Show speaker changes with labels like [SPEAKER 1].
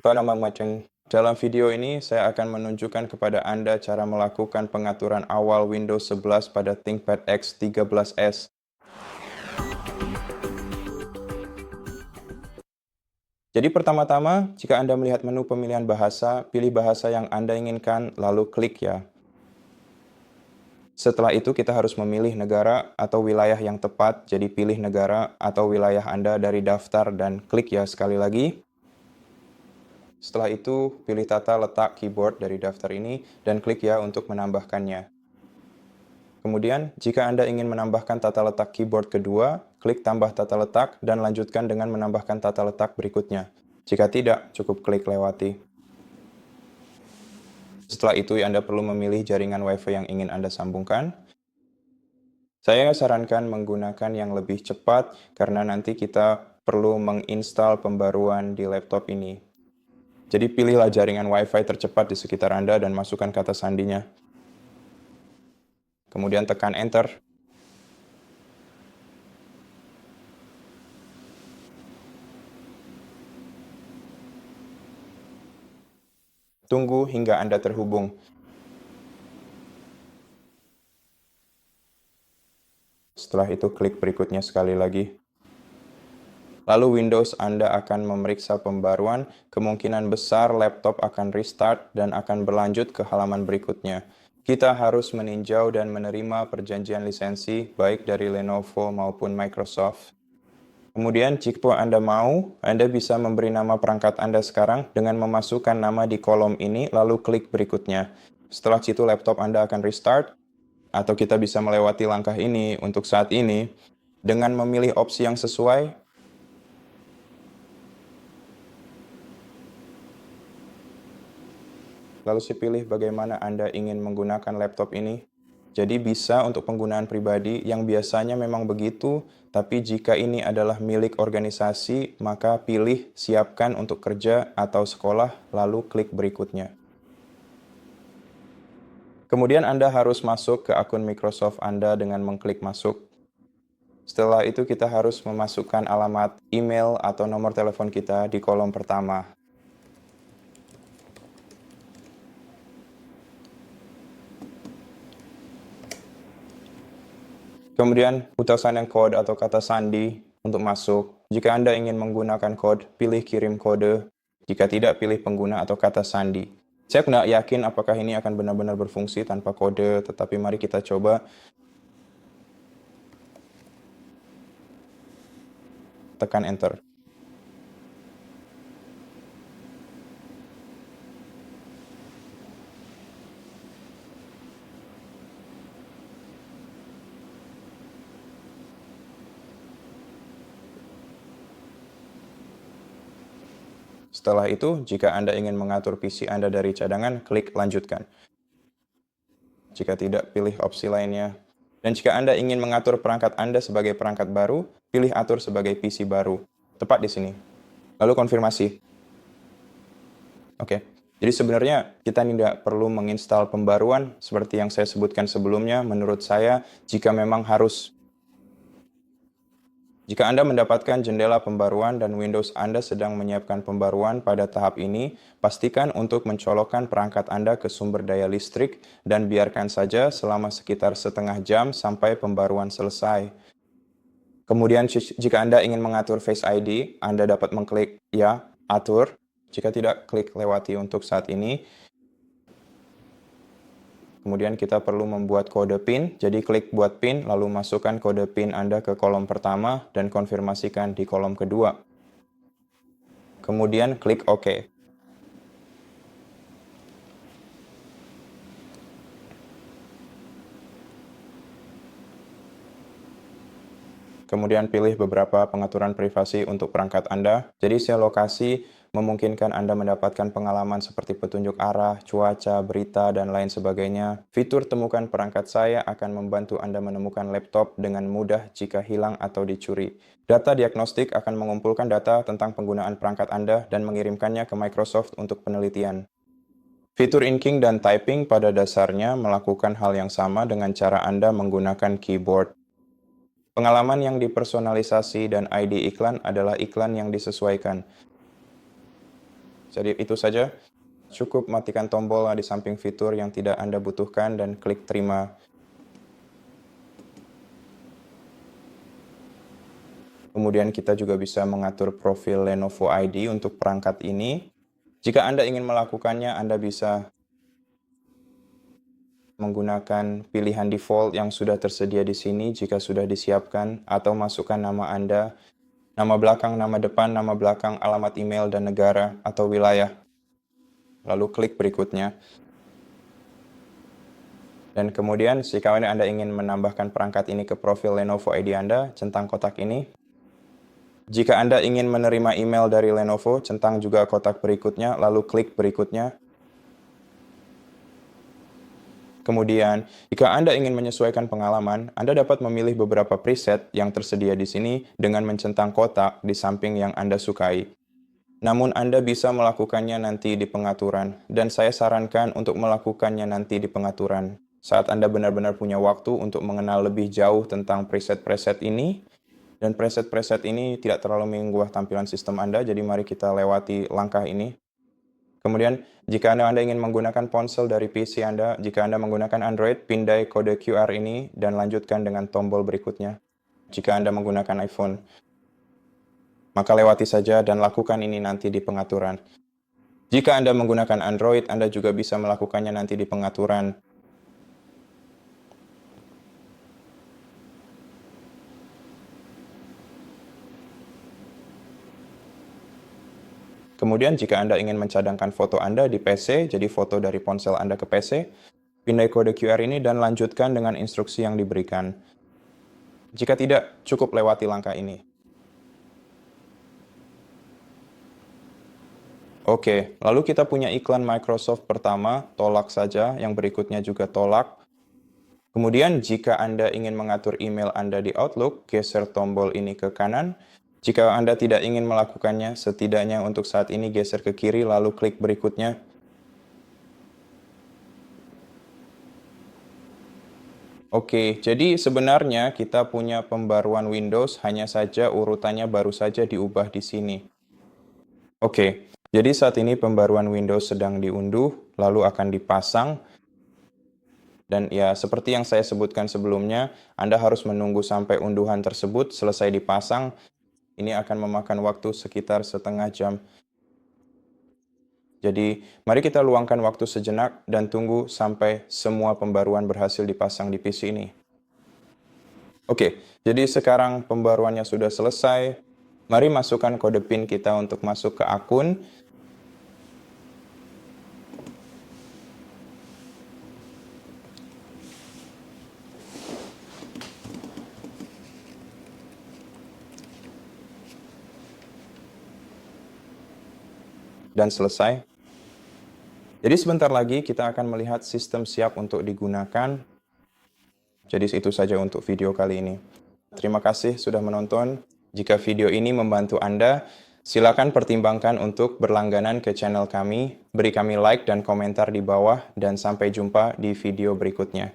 [SPEAKER 1] Dalam video ini, saya akan menunjukkan kepada Anda cara melakukan pengaturan awal Windows 11 pada ThinkPad X13s. Jadi pertama-tama, jika Anda melihat menu pemilihan bahasa, pilih bahasa yang Anda inginkan, lalu klik ya. Setelah itu kita harus memilih negara atau wilayah yang tepat, jadi pilih negara atau wilayah Anda dari daftar dan klik ya sekali lagi. Setelah itu, pilih tata letak keyboard dari daftar ini dan klik ya untuk menambahkannya. Kemudian, jika Anda ingin menambahkan tata letak keyboard kedua, klik tambah tata letak dan lanjutkan dengan menambahkan tata letak berikutnya. Jika tidak, cukup klik lewati. Setelah itu, Anda perlu memilih jaringan Wi-Fi yang ingin Anda sambungkan. Saya sarankan menggunakan yang lebih cepat karena nanti kita perlu menginstal pembaruan di laptop ini. Jadi pilihlah jaringan Wi-Fi tercepat di sekitar Anda dan masukkan kata sandinya. Kemudian tekan Enter. Tunggu hingga Anda terhubung. Setelah itu klik berikutnya sekali lagi. Lalu Windows Anda akan memeriksa pembaruan, kemungkinan besar laptop akan restart dan akan berlanjut ke halaman berikutnya. Kita harus meninjau dan menerima perjanjian lisensi baik dari Lenovo maupun Microsoft. Kemudian jika Anda mau, Anda bisa memberi nama perangkat Anda sekarang dengan memasukkan nama di kolom ini lalu klik berikutnya. Setelah itu laptop Anda akan restart, atau kita bisa melewati langkah ini untuk saat ini dengan memilih opsi yang sesuai. Lalu saya pilih bagaimana Anda ingin menggunakan laptop ini. Jadi bisa untuk penggunaan pribadi yang biasanya memang begitu, tapi jika ini adalah milik organisasi, maka pilih siapkan untuk kerja atau sekolah, lalu klik berikutnya. Kemudian Anda harus masuk ke akun Microsoft Anda dengan mengklik masuk. Setelah itu kita harus memasukkan alamat email atau nomor telepon kita di kolom pertama. Kemudian utasan yang kode atau kata sandi untuk masuk. Jika Anda ingin menggunakan kode, pilih kirim kode. Jika tidak, pilih pengguna atau kata sandi. Saya tidak yakin apakah ini akan benar-benar berfungsi tanpa kode, tetapi mari kita coba. Tekan Enter. Setelah itu, jika Anda ingin mengatur PC Anda dari cadangan, klik lanjutkan. Jika tidak, pilih opsi lainnya. Dan jika Anda ingin mengatur perangkat Anda sebagai perangkat baru, pilih atur sebagai PC baru. Tepat di sini. Lalu konfirmasi. Oke. Jadi sebenarnya kita tidak perlu menginstal pembaruan seperti yang saya sebutkan sebelumnya. Menurut saya, jika memang harus. Jika Anda mendapatkan jendela pembaruan dan Windows Anda sedang menyiapkan pembaruan pada tahap ini, pastikan untuk mencolokkan perangkat Anda ke sumber daya listrik dan biarkan saja selama sekitar setengah jam sampai pembaruan selesai. Kemudian jika Anda ingin mengatur Face ID, Anda dapat mengklik ya, atur. Jika tidak, klik lewati untuk saat ini. Kemudian kita perlu membuat kode PIN, jadi klik buat PIN, lalu masukkan kode PIN Anda ke kolom pertama dan konfirmasikan di kolom kedua. Kemudian klik OK. Kemudian pilih beberapa pengaturan privasi untuk perangkat Anda. Jadi share lokasi memungkinkan Anda mendapatkan pengalaman seperti petunjuk arah, cuaca, berita, dan lain sebagainya. Fitur temukan perangkat saya akan membantu Anda menemukan laptop dengan mudah jika hilang atau dicuri. Data diagnostik akan mengumpulkan data tentang penggunaan perangkat Anda dan mengirimkannya ke Microsoft untuk penelitian. Fitur inking dan typing pada dasarnya melakukan hal yang sama dengan cara Anda menggunakan keyboard. Pengalaman yang dipersonalisasi dan ID iklan adalah iklan yang disesuaikan. Jadi itu saja. Cukup matikan tombol di samping fitur yang tidak Anda butuhkan dan klik terima. Kemudian kita juga bisa mengatur profil Lenovo ID untuk perangkat ini. Jika Anda ingin melakukannya, Anda bisa menggunakan pilihan default yang sudah tersedia di sini jika sudah disiapkan, atau masukkan nama Anda, nama belakang, nama depan, nama belakang, alamat email, dan negara atau wilayah. Lalu klik berikutnya. Dan kemudian jika Anda ingin menambahkan perangkat ini ke profil Lenovo ID Anda, centang kotak ini. Jika Anda ingin menerima email dari Lenovo, centang juga kotak berikutnya, lalu klik berikutnya. Kemudian, jika Anda ingin menyesuaikan pengalaman, Anda dapat memilih beberapa preset yang tersedia di sini dengan mencentang kotak di samping yang Anda sukai. Namun Anda bisa melakukannya nanti di pengaturan, dan saya sarankan untuk melakukannya nanti di pengaturan. Saat Anda benar-benar punya waktu untuk mengenal lebih jauh tentang preset-preset ini, dan preset-preset ini tidak terlalu mengubah tampilan sistem Anda, jadi mari kita lewati langkah ini. Kemudian, jika Anda ingin menggunakan ponsel dari PC Anda, jika Anda menggunakan Android, pindai kode QR ini dan lanjutkan dengan tombol berikutnya. Jika Anda menggunakan iPhone, maka lewati saja dan lakukan ini nanti di pengaturan. Jika Anda menggunakan Android, Anda juga bisa melakukannya nanti di pengaturan. Kemudian jika Anda ingin mencadangkan foto Anda di PC, jadi foto dari ponsel Anda ke PC, pindai kode QR ini dan lanjutkan dengan instruksi yang diberikan. Jika tidak, cukup lewati langkah ini. Oke, lalu kita punya iklan Microsoft pertama, tolak saja, yang berikutnya juga tolak. Kemudian jika Anda ingin mengatur email Anda di Outlook, geser tombol ini ke kanan. Jika Anda tidak ingin melakukannya, setidaknya untuk saat ini geser ke kiri lalu klik berikutnya. Oke, jadi sebenarnya kita punya pembaruan Windows, hanya saja urutannya baru saja diubah di sini. Oke, jadi saat ini pembaruan Windows sedang diunduh, lalu akan dipasang. Dan ya, seperti yang saya sebutkan sebelumnya, Anda harus menunggu sampai unduhan tersebut selesai dipasang. Ini akan memakan waktu sekitar setengah jam. Jadi, mari kita luangkan waktu sejenak dan tunggu sampai semua pembaruan berhasil dipasang di PC ini. Oke, jadi sekarang pembaruannya sudah selesai. Mari masukkan kode PIN kita untuk masuk ke akun. Dan selesai. Jadi sebentar lagi kita akan melihat sistem siap untuk digunakan. Jadi itu saja untuk video kali ini. Terima kasih sudah menonton. Jika video ini membantu Anda, silakan pertimbangkan untuk berlangganan ke channel kami, beri kami like dan komentar di bawah, dan sampai jumpa di video berikutnya.